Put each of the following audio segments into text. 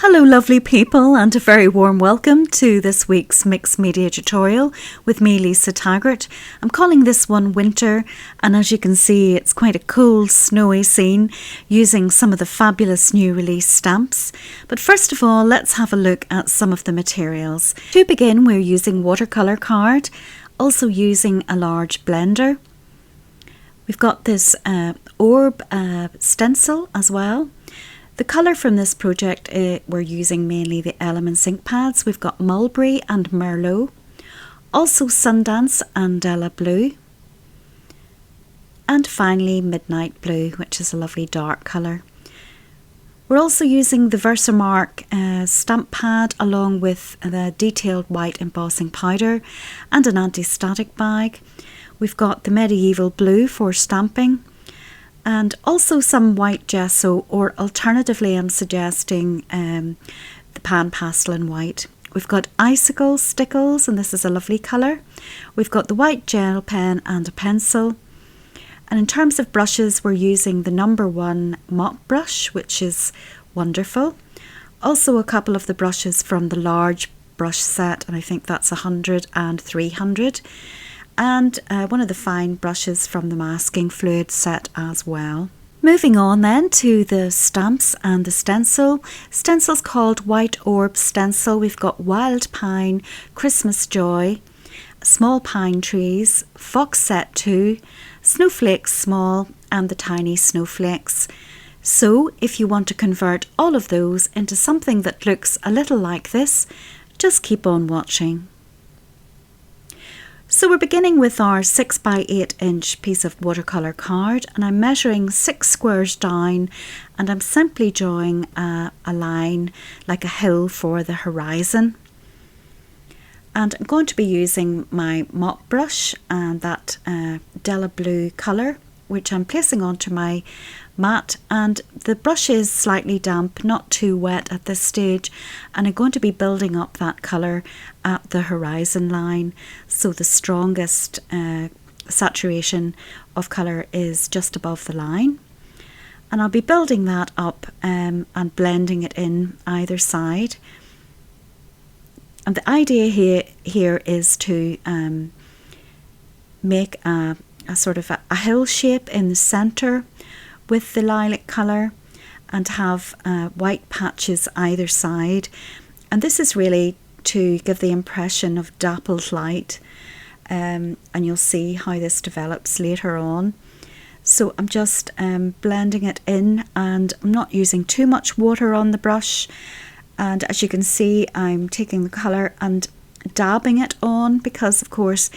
Hello lovely people, and a very warm welcome to this week's mixed media tutorial with me, Lisa Taggart. I'm calling this one Winter, and as you can see it's quite a cool snowy scene using some of the fabulous new release stamps. But first of all, let's have a look at some of the materials. To begin, we're using watercolour card, also using a large blender. We've got this orb stencil as well. The colour from this project, we're using mainly the Elements ink pads. We've got Mulberry and Merlot, also Sundance and Della Blue, and finally Midnight Blue, which is a lovely dark colour. We're also using the Versamark stamp pad along with the detailed white embossing powder and an anti-static bag. We've got the Medieval Blue for stamping, and also some white gesso, or alternatively I'm suggesting the pan pastel in white. We've got icicles, stickles, and this is a lovely colour. We've got the white gel pen and a pencil. And in terms of brushes, we're using the number 1 mop brush, which is wonderful. Also a couple of the brushes from the large brush set, and I think that's 100 and 300. And one of the fine brushes from the masking fluid set as well. Moving on then to the stamps and the stencil. Stencil's called White Orb Stencil. We've got Wild Pine, Christmas Joy, Small Pine Trees, Fox Set 2, Snowflakes Small, and the Tiny Snowflakes. So if you want to convert all of those into something that looks a little like this, just keep on watching. So we're beginning with our 6 by 8 inch piece of watercolour card, and I'm measuring 6 squares down, and I'm simply drawing a line like a hill for the horizon. And I'm going to be using my mop brush and that Della Blue colour, which I'm placing onto my mat, and the brush is slightly damp, not too wet at this stage, and I'm going to be building up that colour at the horizon line, so the strongest saturation of colour is just above the line, and I'll be building that up and blending it in either side. And the idea here is to make a sort of a hill shape in the centre with the lilac colour, and have white patches either side. And this is really to give the impression of dappled light, and you'll see how this develops later on. So I'm just blending it in, and I'm not using too much water on the brush. And as you can see, I'm taking the colour and dabbing it on, because of course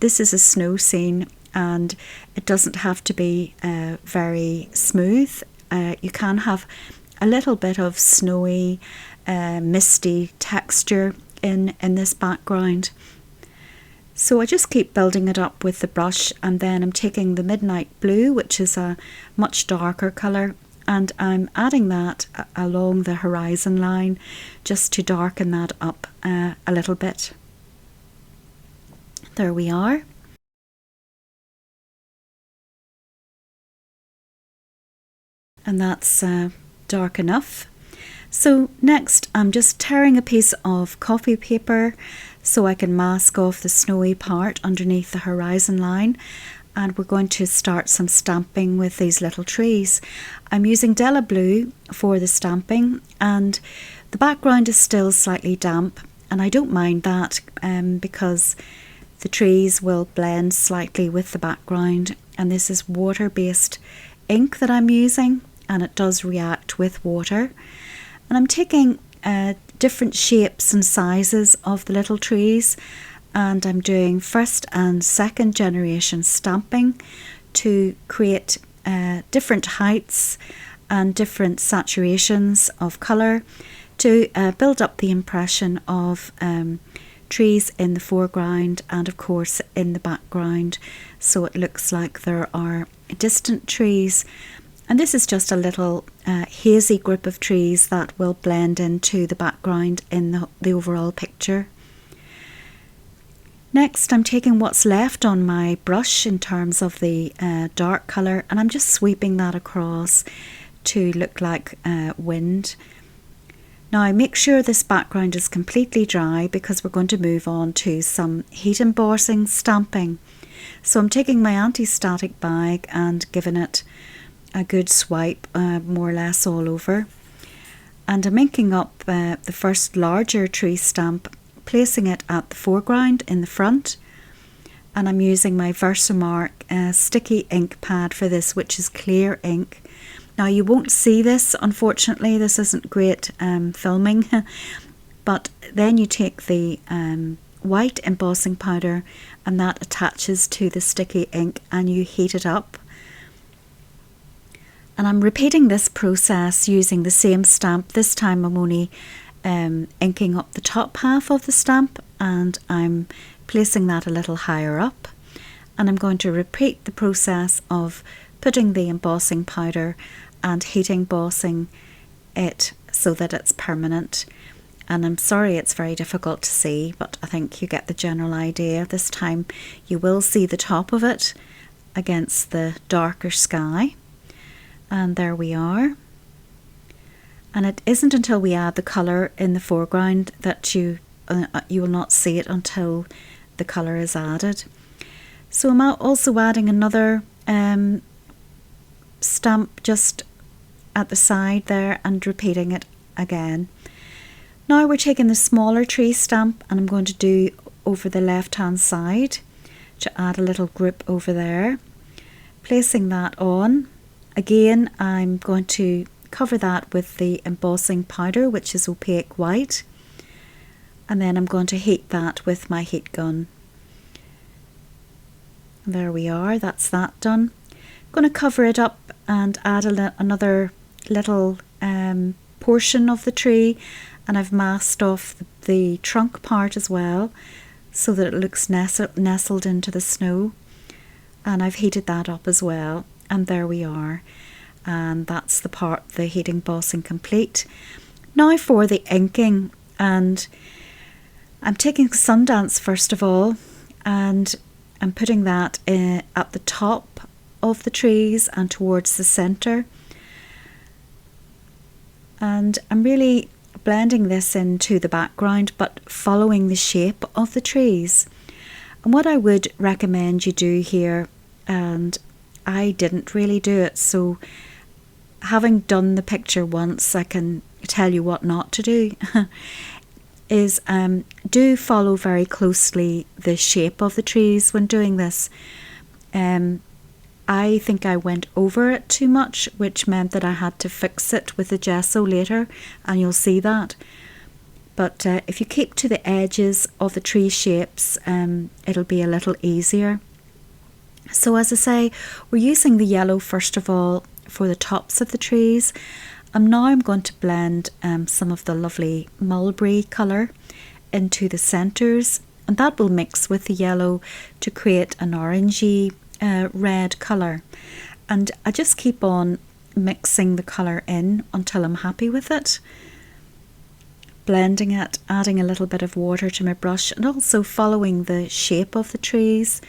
this is a snow scene and it doesn't have to be very smooth. You can have a little bit of snowy, misty texture in this background. So I just keep building it up with the brush, and then I'm taking the Midnight Blue, which is a much darker colour, and I'm adding that along the horizon line just to darken that up a little bit. There we are. And that's dark enough. So next I'm just tearing a piece of coffee paper so I can mask off the snowy part underneath the horizon line, and we're going to start some stamping with these little trees. I'm using Della Blue for the stamping, and the background is still slightly damp, and I don't mind that because the trees will blend slightly with the background, and this is water-based ink that I'm using, and it does react with water. And I'm taking different shapes and sizes of the little trees, and I'm doing first and second generation stamping to create different heights and different saturations of colour to build up the impression of trees in the foreground and of course in the background, so it looks like there are distant trees. And this is just a little hazy group of trees that will blend into the background in the overall picture. Next, I'm taking what's left on my brush in terms of the dark colour, and I'm just sweeping that across to look like wind. Now make sure this background is completely dry because we're going to move on to some heat embossing stamping. So I'm taking my anti-static bag and giving it a good swipe, more or less all over. And I'm inking up the first larger tree stamp, placing it at the foreground in the front. And I'm using my Versamark sticky ink pad for this, which is clear ink. Now you won't see this, unfortunately, this isn't great filming, but then you take the white embossing powder and that attaches to the sticky ink and you heat it up. And I'm repeating this process using the same stamp. This time I'm only inking up the top half of the stamp and I'm placing that a little higher up. And I'm going to repeat the process of putting the embossing powder and heat embossing it so that it's permanent. And I'm sorry it's very difficult to see, but I think you get the general idea. This time you will see the top of it against the darker sky. And there we are. And it isn't until we add the colour in the foreground that you will not see it until the colour is added. So I'm also adding another stamp just at the side there and repeating it again. Now we're taking the smaller tree stamp and I'm going to do over the left hand side to add a little group over there. Placing that on. Again, I'm going to cover that with the embossing powder, which is opaque white. And then I'm going to heat that with my heat gun. There we are, that's that done. I'm going to cover it up and add another little portion of the tree, and I've masked off the trunk part as well so that it looks nestled into the snow, and I've heated that up as well, and there we are, and that's the part, the heat embossing complete. Now for the inking, and I'm taking Sundance first of all, and I'm putting that at the top of the trees and towards the centre. And I'm really blending this into the background but following the shape of the trees. And what I would recommend you do here, and I didn't really do it, so having done the picture once I can tell you what not to do, is do follow very closely the shape of the trees when doing this. I think I went over it too much, which meant that I had to fix it with the gesso later, and you'll see that. But if you keep to the edges of the tree shapes, it'll be a little easier. So as I say, we're using the yellow first of all for the tops of the trees. And now I'm going to blend some of the lovely mulberry colour into the centres, and that will mix with the yellow to create an orangey red colour. And I just keep on mixing the colour in until I'm happy with it. Blending it, adding a little bit of water to my brush, and also following the shape of the trees.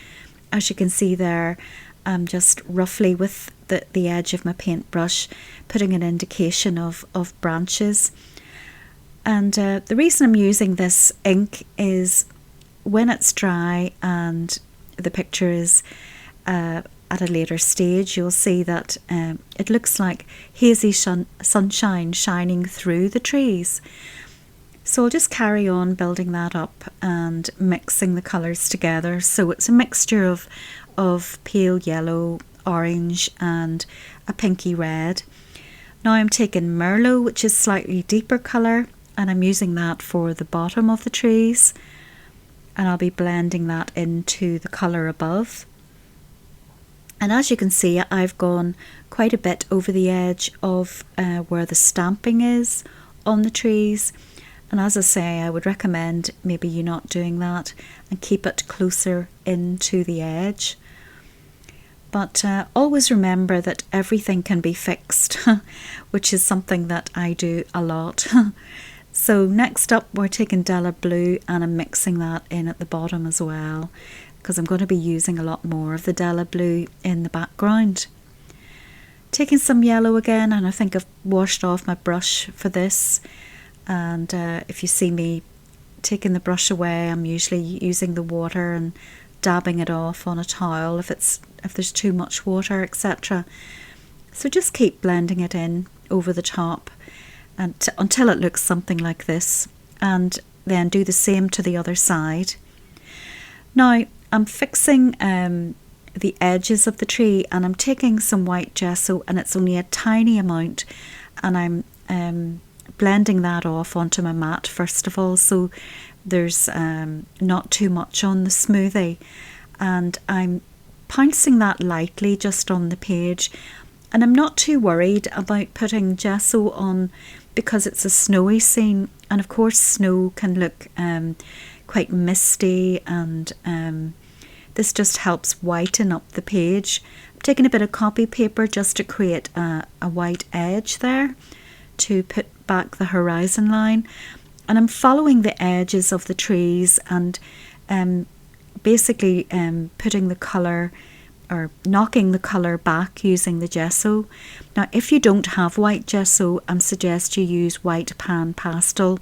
As you can see there, I'm just roughly with the edge of my paintbrush putting an indication of branches. And the reason I'm using this ink is when it's dry and the picture is at a later stage, you'll see that it looks like hazy sunshine shining through the trees. So I'll just carry on building that up and mixing the colours together. So it's a mixture of pale yellow, orange and a pinky red. Now I'm taking Merlot, which is slightly deeper colour, and I'm using that for the bottom of the trees, and I'll be blending that into the colour above. And as you can see, I've gone quite a bit over the edge of where the stamping is on the trees. And as I say, I would recommend maybe you not doing that and keep it closer into the edge. But always remember that everything can be fixed, which is something that I do a lot. So next up we're taking Della Blue, and I'm mixing that in at the bottom as well, because I'm going to be using a lot more of the Della Blue in the background. Taking some yellow again, and I think I've washed off my brush for this, And if you see me taking the brush away, I'm usually using the water and dabbing it off on a towel if there's too much water, etc. So just keep blending it in over the top and until it looks something like this, and then do the same to the other side. Now I'm fixing the edges of the tree, and I'm taking some white gesso, and it's only a tiny amount, and I'm blending that off onto my mat first of all, so there's not too much on the smoothie, and I'm pouncing that lightly just on the page. And I'm not too worried about putting gesso on because it's a snowy scene, and of course snow can look quite misty, and this just helps whiten up the page. I'm taking a bit of copy paper just to create a white edge there to put back the horizon line, and I'm following the edges of the trees and basically putting the colour or knocking the colour back using the gesso. Now if you don't have white gesso, I suggest you use white pan pastel.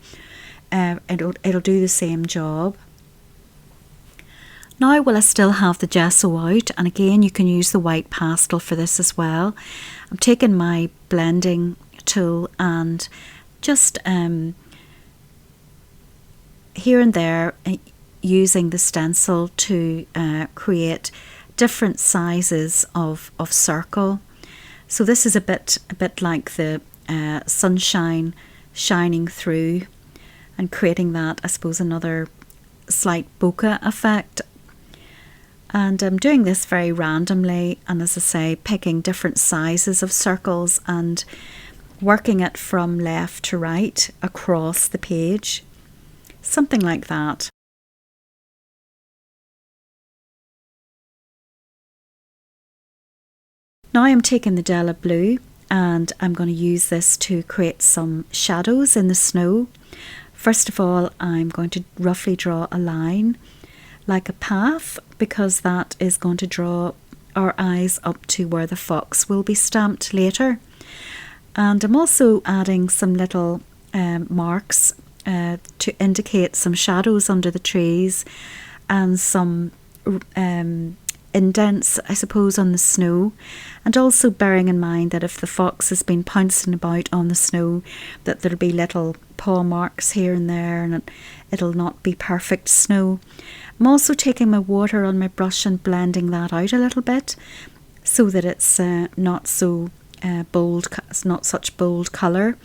It'll do the same job. Now while I still have the gesso out, and again you can use the white pastel for this as well, I'm taking my blending tool and just here and there using the stencil to create different sizes of circle. So this is a bit like the sunshine shining through and creating that, I suppose, another slight bokeh effect. And I'm doing this very randomly, and as I say, picking different sizes of circles and working it from left to right across the page, something like that. Now I'm taking the Della Blue, and I'm going to use this to create some shadows in the snow. First of all, I'm going to roughly draw a line like a path, because that is going to draw our eyes up to where the fox will be stamped later. And I'm also adding some little marks to indicate some shadows under the trees and some indents, I suppose, on the snow, and also bearing in mind that if the fox has been pouncing about on the snow, that there'll be little paw marks here and there, and it'll not be perfect snow. I'm also taking my water on my brush and blending that out a little bit so that it's not so bold, it's not such bold colour.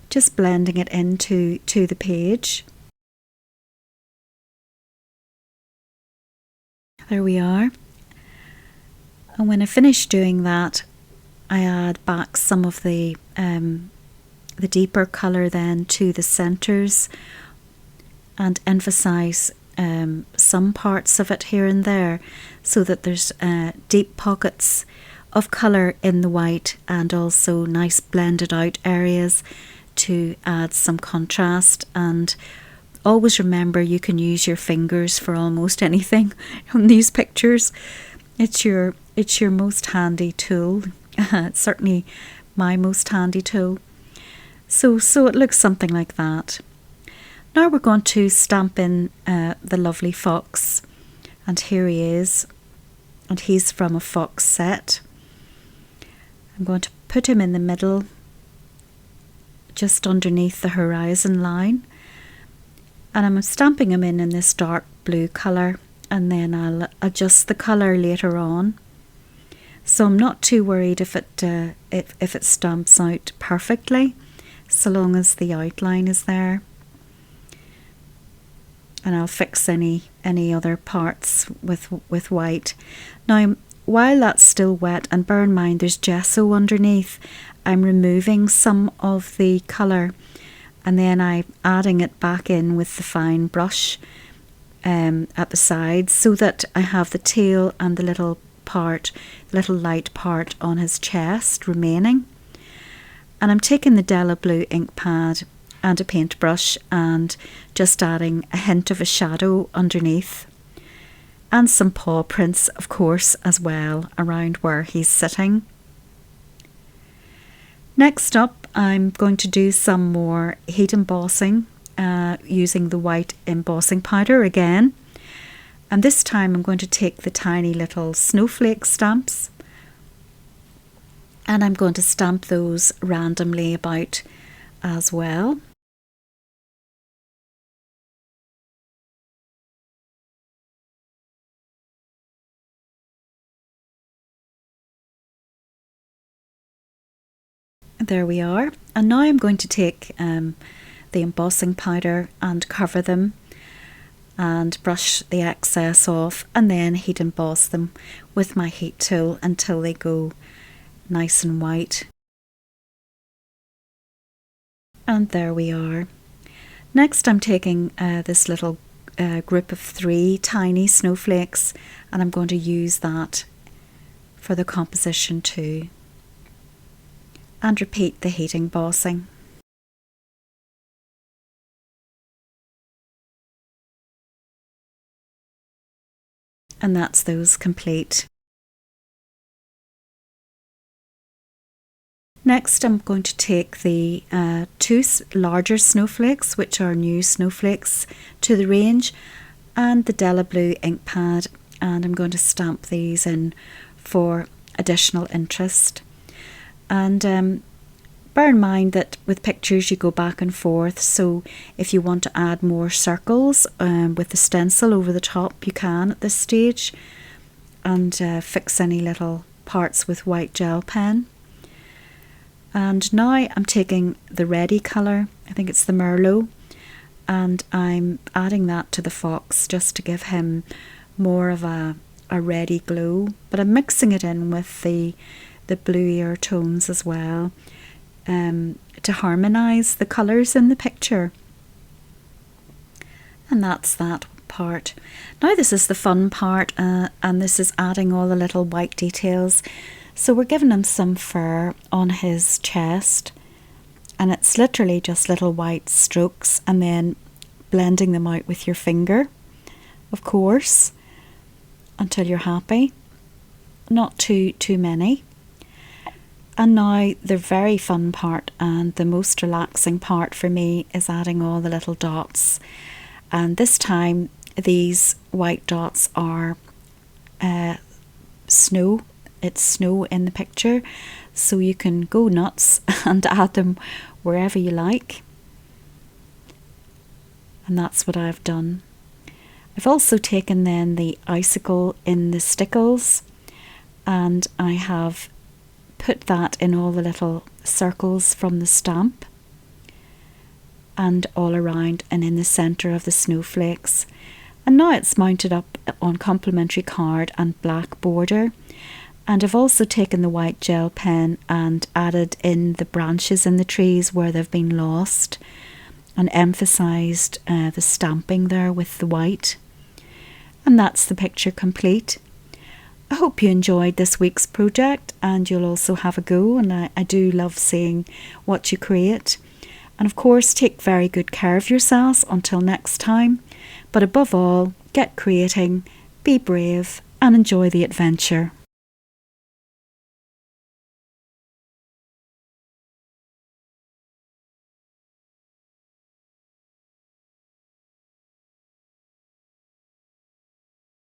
Just blending it into the page. There we are. And when I finish doing that, I add back some of the deeper colour then to the centres and emphasise some parts of it here and there, so that there's deep pockets of colour in the white and also nice blended out areas to add some contrast. And always remember, you can use your fingers for almost anything on these pictures. It's your most handy tool. It's certainly my most handy tool. So it looks something like that. Now we're going to stamp in the lovely fox, and here he is, and he's from a fox set. I'm going to put him in the middle, just underneath the horizon line, and I'm stamping him in this dark blue colour, and then I'll adjust the colour later on. So I'm not too worried if it stamps out perfectly, so long as the outline is there. And I'll fix any other parts with white. Now, while that's still wet, and bear in mind there's gesso underneath, I'm removing some of the colour, and then I'm adding it back in with the fine brush at the sides, so that I have the tail and the little light part on his chest remaining. And I'm taking the Della Blue ink pad and a paintbrush and just adding a hint of a shadow underneath, and some paw prints, of course, as well around where he's sitting. Next up, I'm going to do some more heat embossing using the white embossing powder again. And this time I'm going to take the tiny little snowflake stamps and I'm going to stamp those randomly about as well. There we are. And now I'm going to take the embossing powder and cover them and brush the excess off and then heat emboss them with my heat tool until they go nice and white. And there we are. Next I'm taking this little group of 3 tiny snowflakes and I'm going to use that for the composition too. And repeat the heat embossing. And that's those complete. Next I'm going to take the 2 larger snowflakes, which are new snowflakes to the range, and the Della Blue ink pad, and I'm going to stamp these in for additional interest. And bear in mind that with pictures you go back and forth, so if you want to add more circles with the stencil over the top, you can at this stage, and fix any little parts with white gel pen. And now I'm taking the reddy colour, I think it's the Merlot, and I'm adding that to the fox just to give him more of a reddy glow, but I'm mixing it in with the bluier tones as well to harmonise the colours in the picture. And that's that part. Now this is the fun part, and this is adding all the little white details. So we're giving him some fur on his chest, and it's literally just little white strokes and then blending them out with your finger, of course, until you're happy. Not too many. And now the very fun part and the most relaxing part for me is adding all the little dots. And this time these white dots are snow. It's snow in the picture, so you can go nuts and add them wherever you like. And that's what I've done. I've also taken then the icicle in the stickles, and I have put that in all the little circles from the stamp and all around and in the centre of the snowflakes. And now it's mounted up on complimentary card and black border. And I've also taken the white gel pen and added in the branches in the trees where they've been lost and emphasised the stamping there with the white. And that's the picture complete. I hope you enjoyed this week's project and you'll also have a go, and I do love seeing what you create. And of course, take very good care of yourselves until next time. But above all, get creating, be brave and enjoy the adventure.